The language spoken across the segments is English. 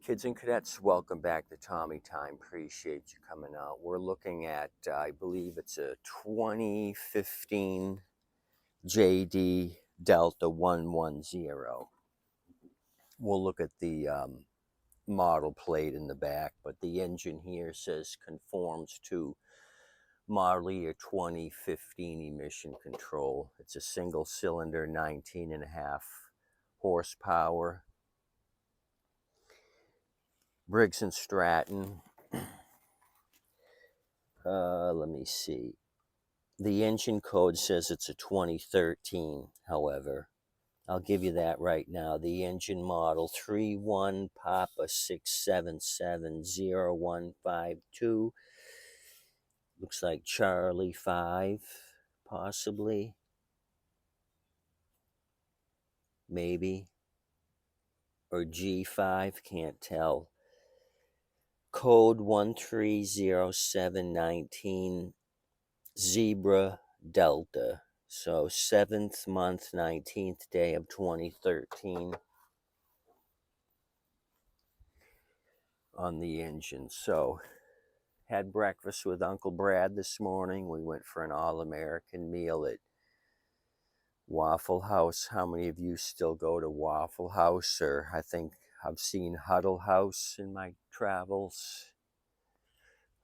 Kids and cadets, welcome back to Tommy Time. Appreciate you coming out. We're looking at, I believe it's a 2015 JD Delta 110. We'll look at the model plate in the back, but the engine here says conforms to model year 2015 emission control. It's a single cylinder, 19.5 horsepower. Briggs and Stratton. Let me see. The engine code says it's a 2013, however. I'll give you that right now. The engine model 31 Papa 6770152. Looks like Charlie 5, possibly. Maybe. Or G5, can't tell. Code 130719, Zebra Delta. So 7th month, 19th day of 2013 on the engine. So had breakfast with Uncle Brad this morning. We went for an all-American meal at Waffle House. How many of you still go to Waffle House? Or I think I've seen Huddle House in my travels.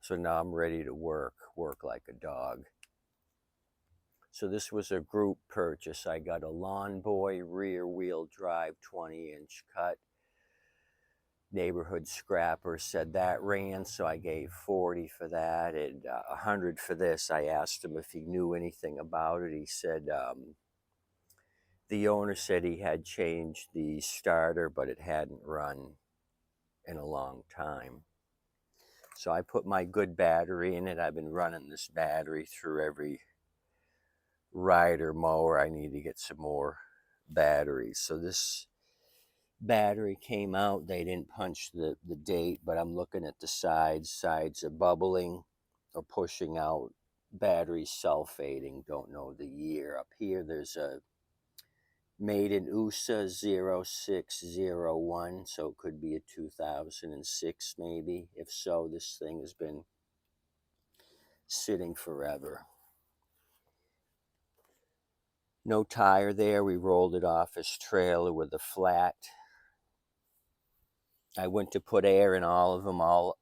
So now I'm ready to work like a dog. So this was a group purchase. I got a Lawn Boy rear wheel drive 20-inch cut. Neighborhood scrapper said that ran, so I gave 40 for that and 100 for this. I asked him if he knew anything about it. He said the owner said he had changed the starter, but it hadn't run in a long time. So I put my good battery in it. I've been running this battery through every rider mower. I need to get some more batteries. So this battery came out. They didn't punch the date, but I'm looking at the sides are bubbling or pushing out. Battery sulfating, don't know the year. Up here there's a made in USA 0601, so it could be a 2006 maybe. If so, this thing has been sitting forever. No tire there. We rolled it off his trailer with a flat. I went to put air in all of them. All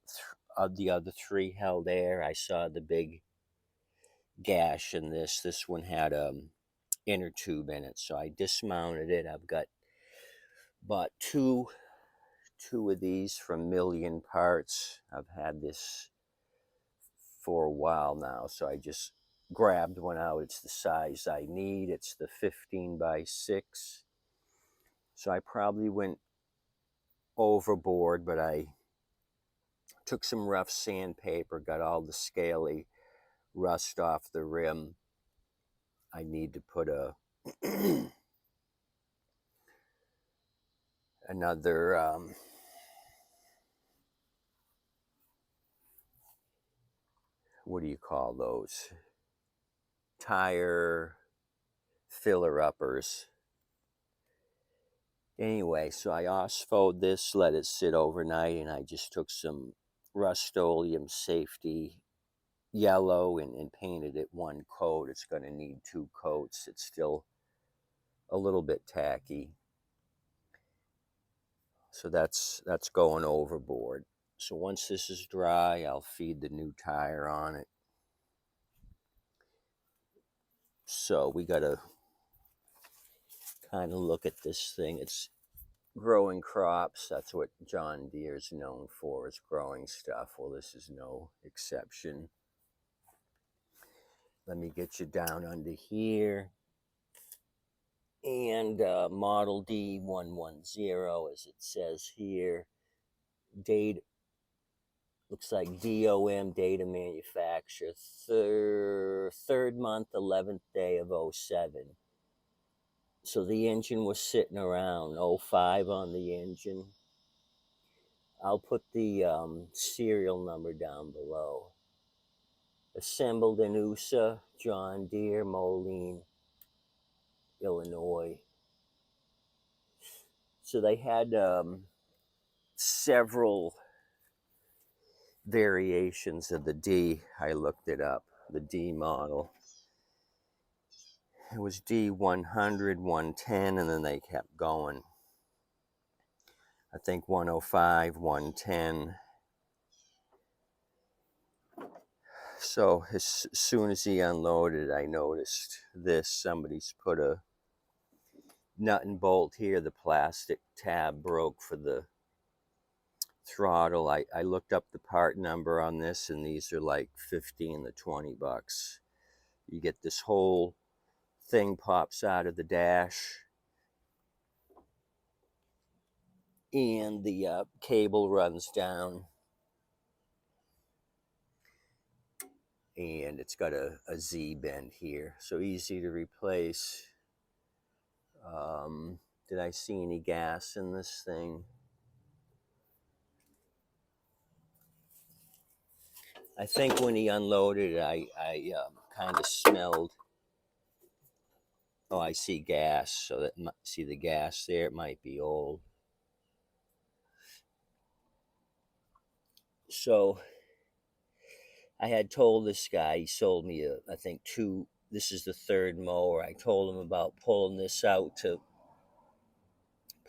of the other three held air. I saw the big gash in this. This one had inner tube in it, so I dismounted it. I've bought two of these from Million Parts. I've had this for a while now, so I just grabbed one out. It's the size I need. It's the 15x6. So I probably went overboard, but I took some rough sandpaper, got all the scaly rust off the rim. I need to put another what do you call those? Tire filler uppers. Anyway, so I osfoed this, let it sit overnight, and I just took some Rust-Oleum safety yellow and painted it one coat. It's going to need 2 coats. It's still a little bit tacky. So that's going overboard. So once this is dry, I'll feed the new tire on it. So we got to kind of look at this thing. It's growing crops. That's what John Deere's known for, is growing stuff. Well, this is no exception. Let me get you down under here. And model D110, as it says here. Date looks like DOM, data manufacture, third month, 11th day of 07. So the engine was sitting around 05 on the engine. I'll put the serial number down below. Assembled in USA, John Deere, Moline, Illinois. So they had several variations of the D. I looked it up, the D model. It was D100, 110, and then they kept going. I think 105, 110. So as soon as he unloaded, I noticed this. Somebody's put a nut and bolt here. The plastic tab broke for the throttle. I looked up the part number on this, and these are like 15 to 20 bucks. You get this whole thing pops out of the dash, and the cable runs down, and it's got a Z bend here, so easy to replace. Did I see any gas in this thing? I think when he unloaded it, I kind of smelled. Oh, I see gas. So that, see the gas there? It might be old. So I had told this guy, he sold me I think this is the third mower. I told him about pulling this out to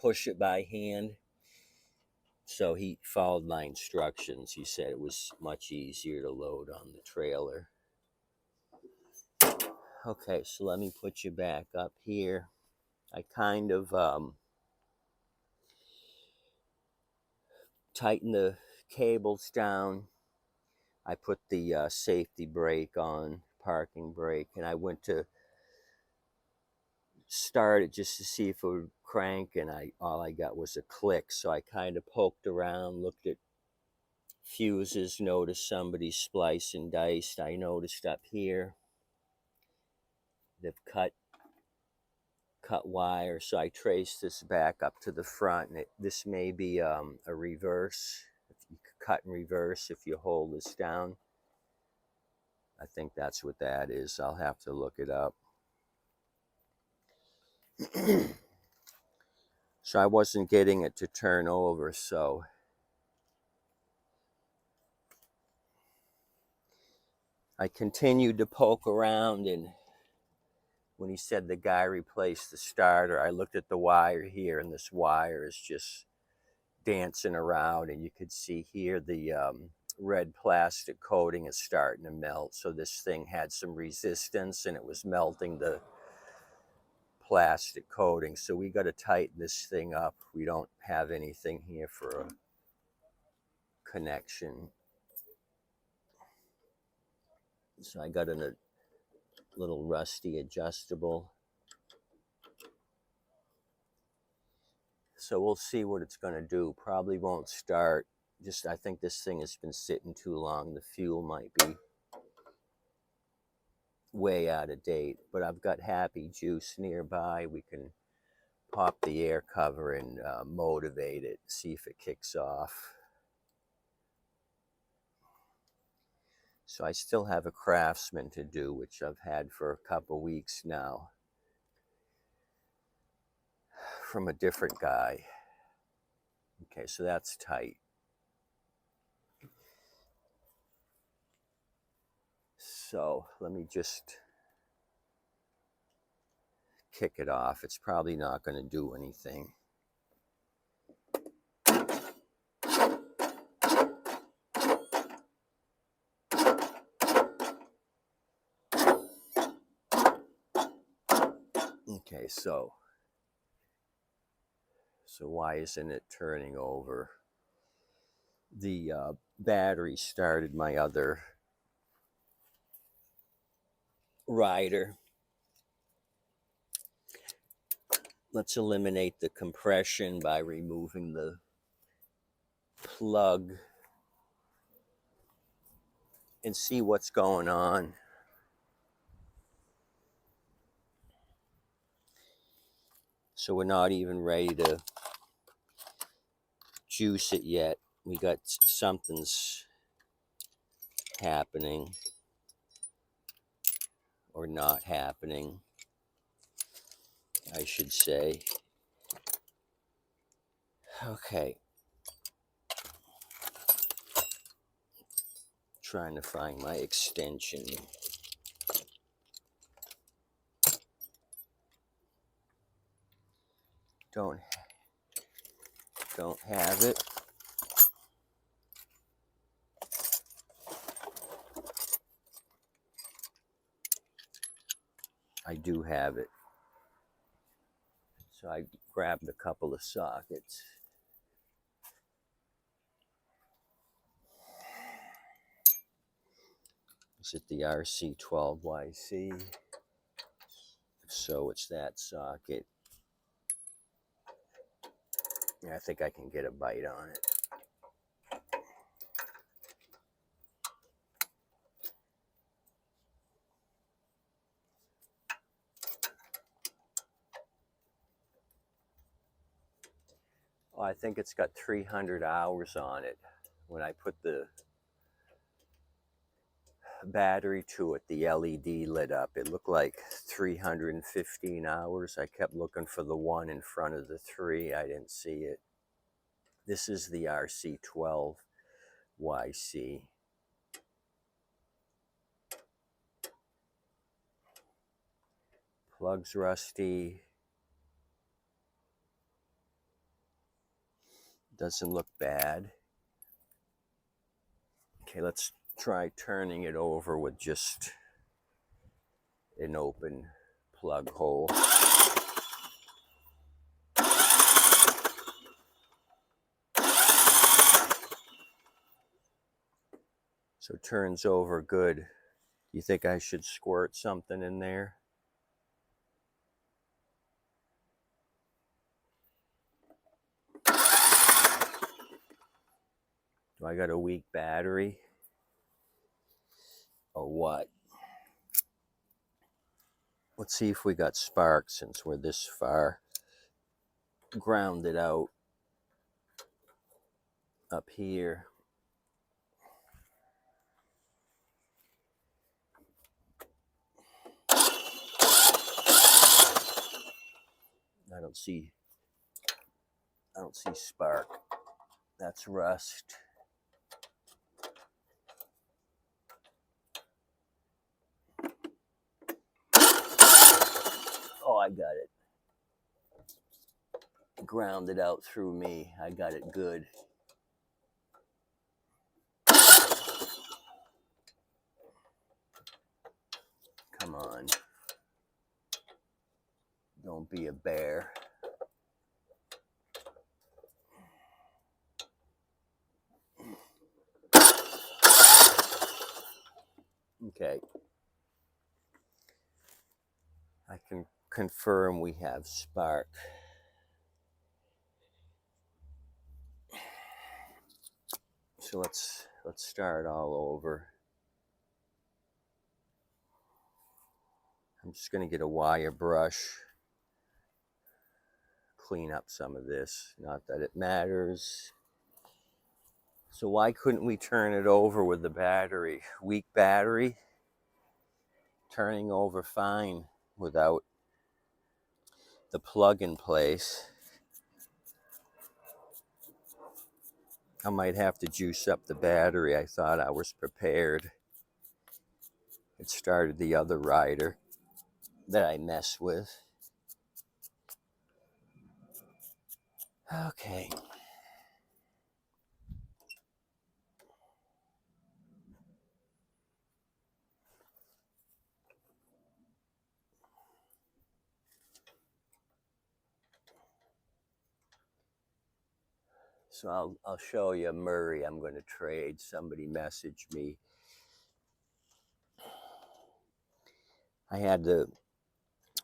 push it by hand. So he followed my instructions. He said it was much easier to load on the trailer. Okay, so let me put you back up here. I kind of tighten the cables down. I put the safety brake on, parking brake, and I went to start it just to see if it would crank, and all I got was a click. So I kind of poked around, looked at fuses, noticed somebody spliced and diced. I noticed up here they've cut wire, so I traced this back up to the front, and this may be a reverse. If you cut in reverse if you hold this down. I think that's what that is. I'll have to look it up. So I wasn't getting it to turn over, so I continued to poke around, and when he said the guy replaced the starter, I looked at the wire here, and this wire is just dancing around, and you could see here the red plastic coating is starting to melt. So this thing had some resistance, and it was melting the plastic coating. So we got to tighten this thing up. We don't have anything here for a connection. So I got a little rusty adjustable. So we'll see what it's going to do. Probably won't start. I think this thing has been sitting too long. The fuel might be way out of date, but I've got Happy Juice nearby. We can pop the air cover and motivate it, see if it kicks off. So I still have a Craftsman to do, which I've had for a couple weeks now, from a different guy. Okay, so that's tight. So let me just kick it off. It's probably not going to do anything. Okay, so why isn't it turning over? The battery started my other rider. Let's eliminate the compression by removing the plug and see what's going on. So we're not even ready to juice it yet. We got something's happening or not happening, I should say. Okay. Trying to find my extension. Don't have it. I do have it. So I grabbed a couple of sockets. Is it the RC12YC? If so, it's that socket. I think I can get a bite on it. Oh, I think it's got 300 hours on it. When I put the battery to it, the LED lit up. It looked like 315 hours. I kept looking for the one in front of the 3. I didn't see it. This is the RC12YC. Plug's rusty. Doesn't look bad. Okay, let's try turning it over with just an open plug hole. So it turns over good. You think I should squirt something in there? Do I got a weak battery? Or what? Let's see if we got spark since we're this far. Grounded out up here. I don't see spark. That's rust. Oh, I got it. Grounded out through me. I got it good. Come on. Don't be a bear. Okay. I can confirm we have spark. So let's start all over. I'm just going to get a wire brush, clean up some of this. Not that it matters. So why couldn't we turn it over with the battery? Weak battery? Turning over fine without the plug in place. I might have to juice up the battery. I thought I was prepared. It started the other rider that I mess with. Okay. So I'll show you Murray I'm going to trade. Somebody messaged me. I had the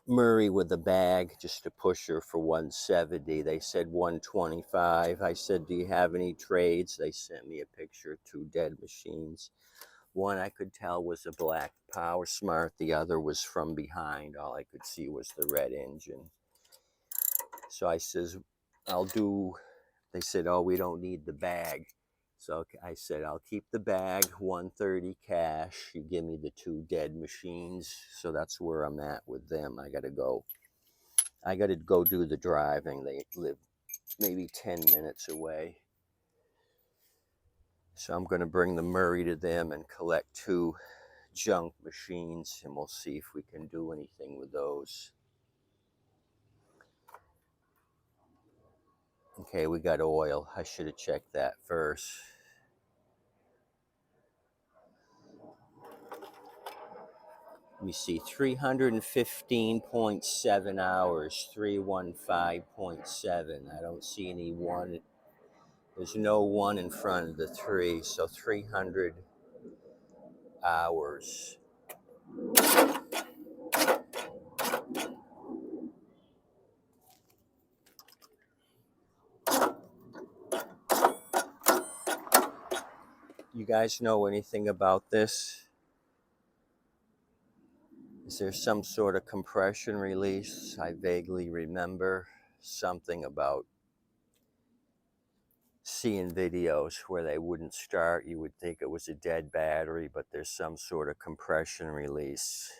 Murray with the bag, just a pusher for 170. They said 125. I said, do you have any trades? They sent me a picture of 2 dead machines. One I could tell was a black Power Smart. The other was from behind. All I could see was the red engine. So I says, I'll do, they said, oh, we don't need the bag. So I said, I'll keep the bag, 130 cash. You give me the 2 dead machines. So that's where I'm at with them. I got to go do the driving. They live maybe 10 minutes away. So I'm going to bring the Murray to them and collect 2 junk machines, and we'll see if we can do anything with those. Okay, we got oil. I should have checked that first. Let me see, 315.7 hours, 315.7. I don't see any 1. There's no 1 in front of the 3, so 300 hours. You guys know anything about this? Is there some sort of compression release? I vaguely remember something about seeing videos where they wouldn't start. You would think it was a dead battery, but there's some sort of compression release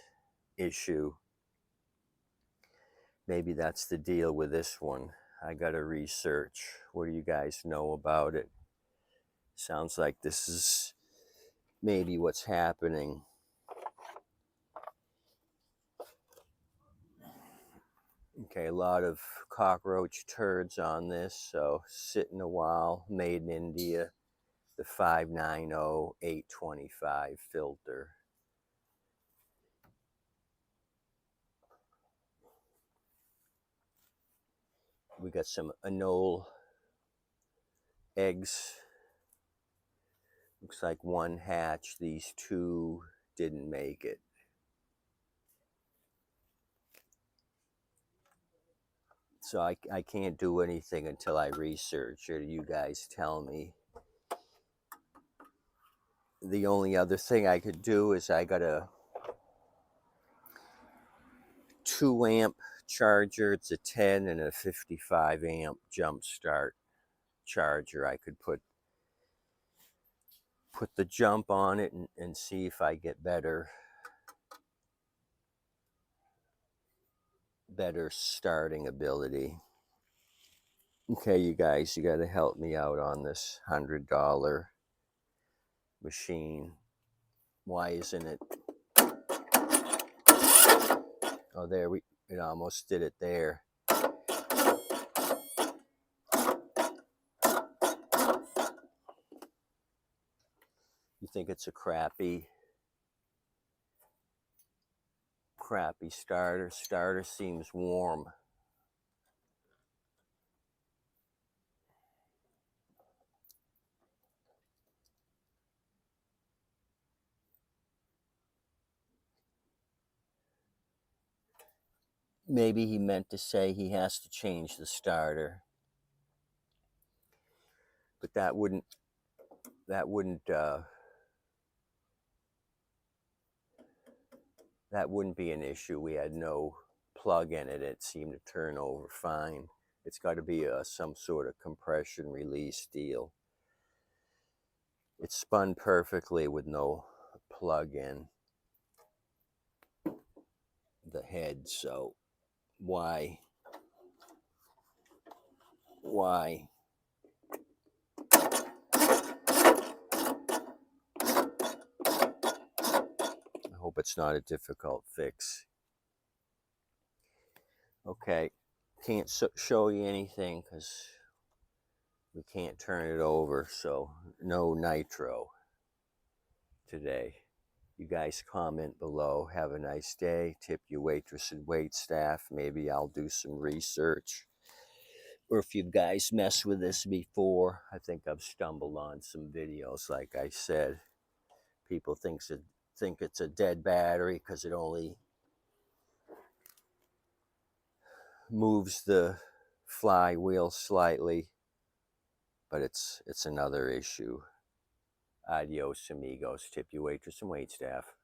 issue. Maybe that's the deal with this one. I gotta research. What do you guys know about it? Sounds like this is maybe what's happening. Okay, a lot of cockroach turds on this, so sitting a while. Made in India. The 590825 filter. We got some anole eggs. Looks like 1 hatch. These 2 didn't make it. So I can't do anything until I research or you guys tell me. The only other thing I could do is I got a 2 amp charger. It's a 10 and a 55 amp jump start charger. I could put the jump on it and see if I get better starting ability. Okay, you guys, you got to help me out on this $100 machine. Why isn't it? Oh, there it almost did it there. You think it's a crappy starter? Starter seems warm. Maybe he meant to say he has to change the starter, but that wouldn't be an issue. We had no plug in it. It seemed to turn over fine. It's got to be some sort of compression release deal. It spun perfectly with no plug in the head, so why? I hope it's not a difficult fix. Okay, can't show you anything because we can't turn it over, so no nitro today. You guys comment below. Have a nice day. Tip your waitress and wait staff. Maybe I'll do some research. Or if you guys messed with this before, I think I've stumbled on some videos. Like I said, people think it's a dead battery because it only moves the flywheel slightly, but it's another issue. Adios amigos. Tip your waitress and wait staff.